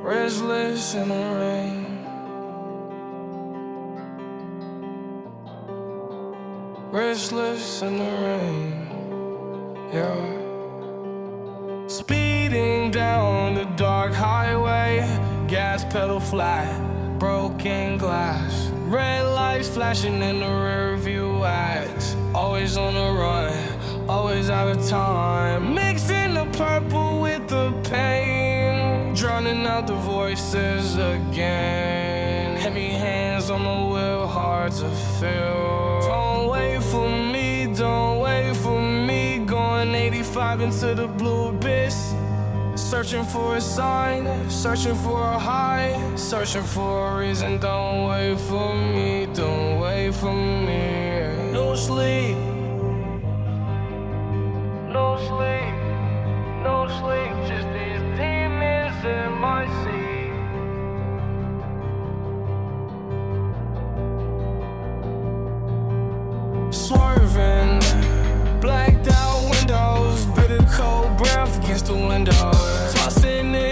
Restless in the rain. Restless in the rain. Yeah. Speeding down the dark highway, gas pedal flat, broken glass, red lights flashing in the rear view lights. Always on the run, always out of time, mixing the purple with the pain, drowning out the voices again. Heavy hands on the wheel, hard to feel. Don't wait for me, don't wait for me. Going 85 into the blue abyss, searching for a sign, searching for a high, searching for a reason. Don't wait for me, don't wait for me. No sleep, no sleep, no sleep. Just these demons in my seat. Swerving, blacked out windows, bitter cold breath against the window. Tossing it